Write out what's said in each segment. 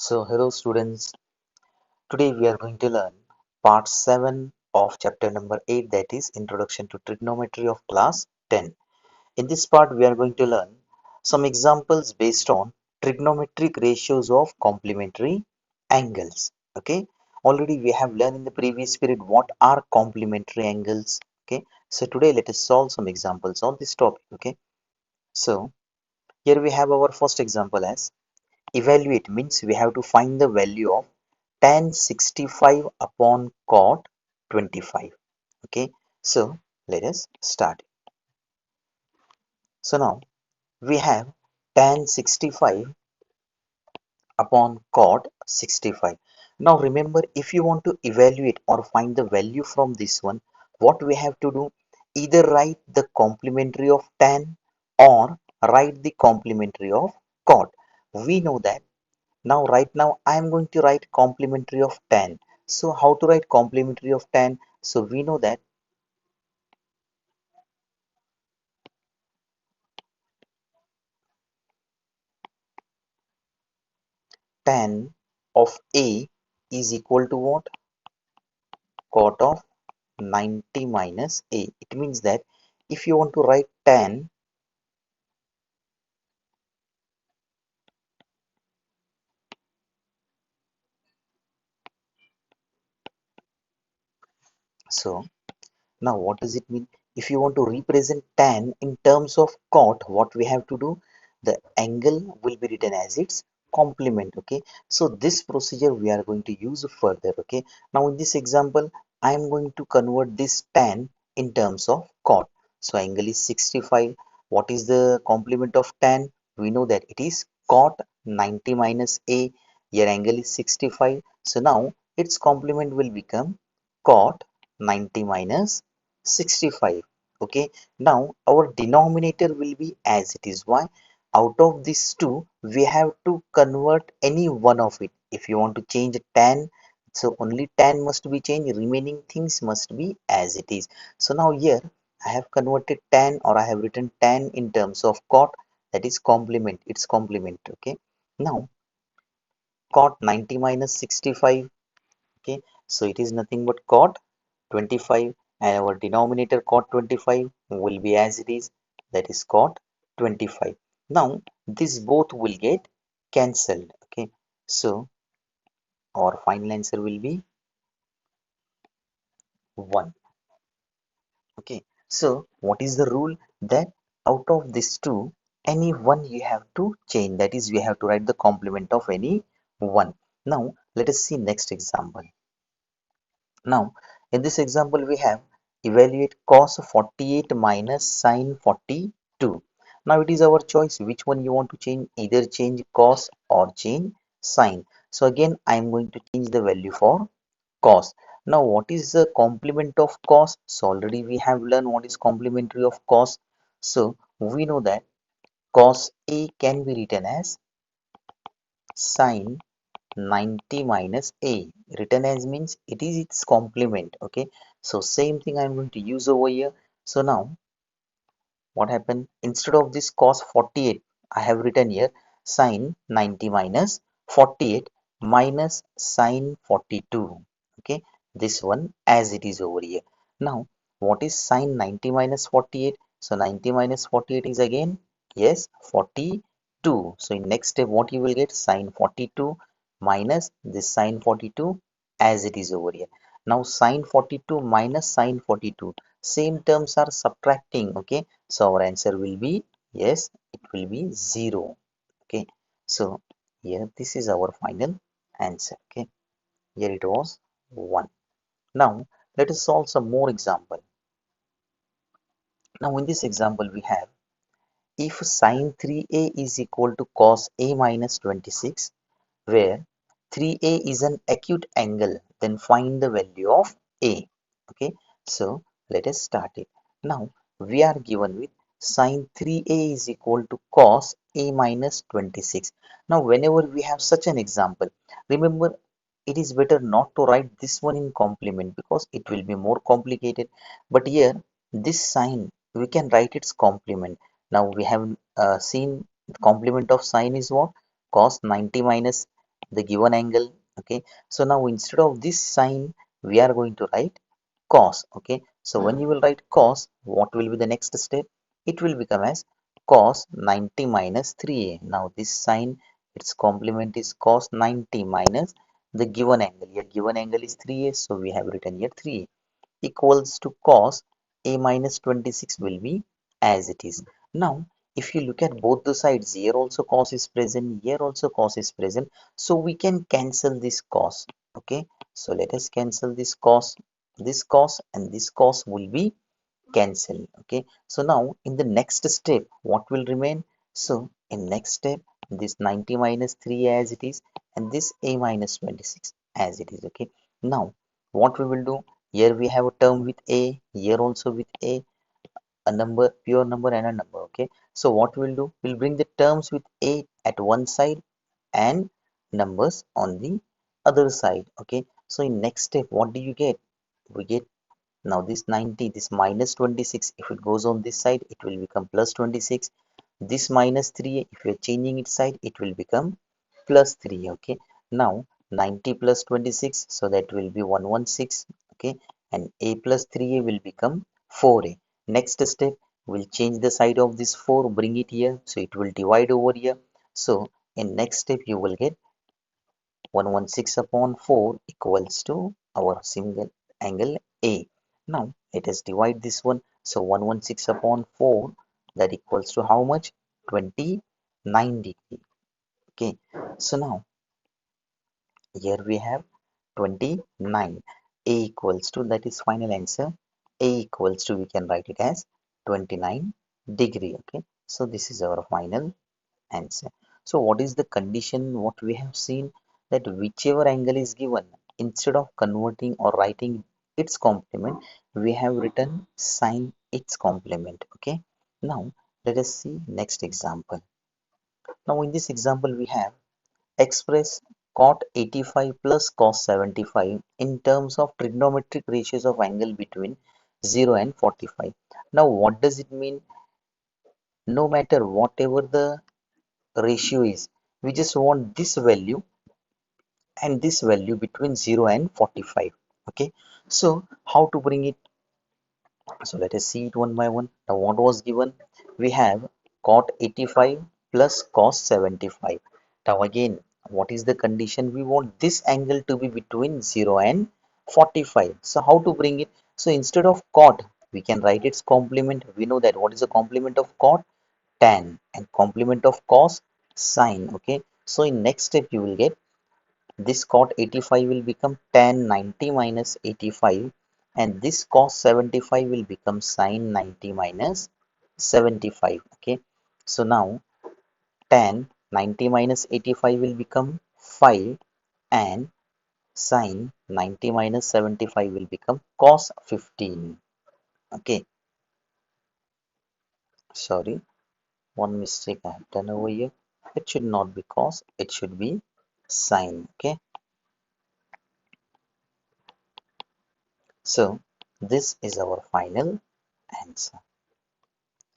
So, hello students. Today we are going to learn part 7 of chapter number 8, that is Introduction to Trigonometry of class 10. In this part we are going to learn some examples based on trigonometric ratios of complementary angles. Okay. Already we have learned in the previous period what are complementary angles. Okay. So today let us solve some examples on this topic. Okay. So here we have our first example as evaluate means we have to find the value of tan 65 upon cot 25. Okay, so let us start. So now we have tan 65 upon cot 65. Now remember, if you want to evaluate or find the value from this one, what we have to do, either write the complementary of tan or write the complementary of cot. We know that. Now I am going to write complementary of tan. So how to write complementary of tan? So we know that tan of A is equal to what? Cot of 90 minus A. It means that if you want to write tan, so now what does it mean? If you want to represent tan in terms of cot, what we have to do? The angle will be written as its complement. Okay. So this procedure we are going to use further. Okay. Now in this example, I am going to convert this tan in terms of cot. So angle is 65. What is the complement of tan? We know that it is cot 90 minus A. Here angle is 65. So now its complement will become cot 90 minus 65. Okay, now our denominator will be as it is. Why? Out of these two we have to convert any one of it. If you want to change tan, so only tan must be changed, remaining things must be as it is. So now here I have converted tan, or I have written tan in terms of cot, that is complement, its complement. Okay, now cot 90 minus 65. Okay, so it is nothing but cot 25, and our denominator cot 25 will be as it is, that is cot 25. Now this both will get cancelled. Okay, so our final answer will be 1. Okay, so what is the rule? That out of these two, any one you have to change, that is we have to write the complement of any one. Now let us see next example. Now, in this example, we have evaluate cos 48 minus sin 42. Now, it is our choice which one you want to change, either change cos or change sin. So, again, I am going to change the value for cos. Now, what is the complement of cos? So, already we have learned what is complementary of cos. So, we know that cos A can be written as sin 90 minus A. Written as means it is its complement. Okay, so same thing I'm going to use over here. So now what happened, instead of this cos 48, I have written here sin 90 minus 48 minus sin 42. Okay, this one as it is over here. Now what is sin 90 minus 48? So 90 minus 48 is again, yes, 42. So in next step what you will get, sin 42 minus this sin 42 as it is over here. Now sin 42 minus sin 42, same terms are subtracting. Okay, so our answer will be, yes, it will be 0. Okay, so here this is our final answer. Okay, here it was 1. Now let us solve some more example. Now in this example we have, if sin 3a is equal to cos a minus 26, where 3a is an acute angle, then find the value of a. Okay, so let us start it. Now we are given with sin 3a is equal to cos a minus 26. Now whenever we have such an example, remember, it is better not to write this one in complement because it will be more complicated. But here this sign we can write its complement. Now we have seen complement of sin is what? Cos 90 minus the given angle. Okay, so now instead of this sign we are going to write cos. Okay, so when you will write cos, what will be the next step? It will become as cos 90 minus 3a. Now this sign, its complement is cos 90 minus the given angle. Here given angle is 3a, so we have written here 3a equals to cos a minus 26 will be as it is. Now, if you look at both the sides, here also cos is present, here also cos is present, so we can cancel this cos. Okay, so let us cancel this cos and this cos will be cancelled. Okay, so now in the next step, what will remain? So in next step, this 90 minus 3 as it is, and this a minus 26 as it is. Okay, now what we will do? Here we have a term with a, here also with a number, pure number and a number. Okay, so what we'll do? We'll bring the terms with a at one side and numbers on the other side. Okay, so in next step, what do you get? We get now this 90, this minus 26, if it goes on this side, it will become plus 26. This minus 3, if you're changing its side, it will become plus 3. Okay, now 90 plus 26, so that will be 116. Okay, and a plus 3a will become 4a. Next step, we'll change the side of this 4, bring it here, so it will divide over here. So in next step, you will get 116 upon 4 equals to our single angle A. Now let us divide this one. So 116 upon 4, that equals to how much? 29 degree. Okay. So now here we have 29. A equals to, that is final answer. A equals to, we can write it as 29 degree. Okay. So this is our final answer. So what is the condition? What we have seen, that whichever angle is given, instead of converting or writing its complement, we have written sine its complement. Okay. Now let us see next example. Now in this example we have express cot 85 plus cos 75 in terms of trigonometric ratios of angle between 0 and 45. Now what does it mean? No matter whatever the ratio is, we just want this value and this value between 0 and 45. Okay, so how to bring it? So let us see it one by one. Now what was given? We have cot 85 plus cos 75. Now again, what is the condition? We want this angle to be between 0 and 45. So how to bring it? So instead of cot, we can write its complement. We know that what is the complement of cot? Tan, and complement of cos? Sine. Okay, so in next step you will get this cot 85 will become tan 90 minus 85, and this cos 75 will become sine 90 minus 75. Okay, so now tan 90 minus 85 will become 5, and sine 90 minus 75 will become cos 15. Okay, sorry, one mistake I have done over here. It should not be cos, it should be sine. Okay, so this is our final answer.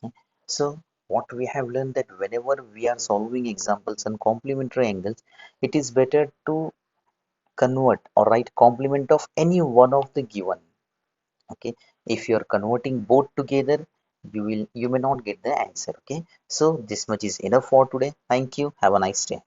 Okay. So what we have learned, that whenever we are solving examples on complementary angles, it is better to convert or write complement of any one of the given. Okay, if you are converting both together, you may not get the answer. Okay, so this much is enough for today. Thank you. Have a nice day.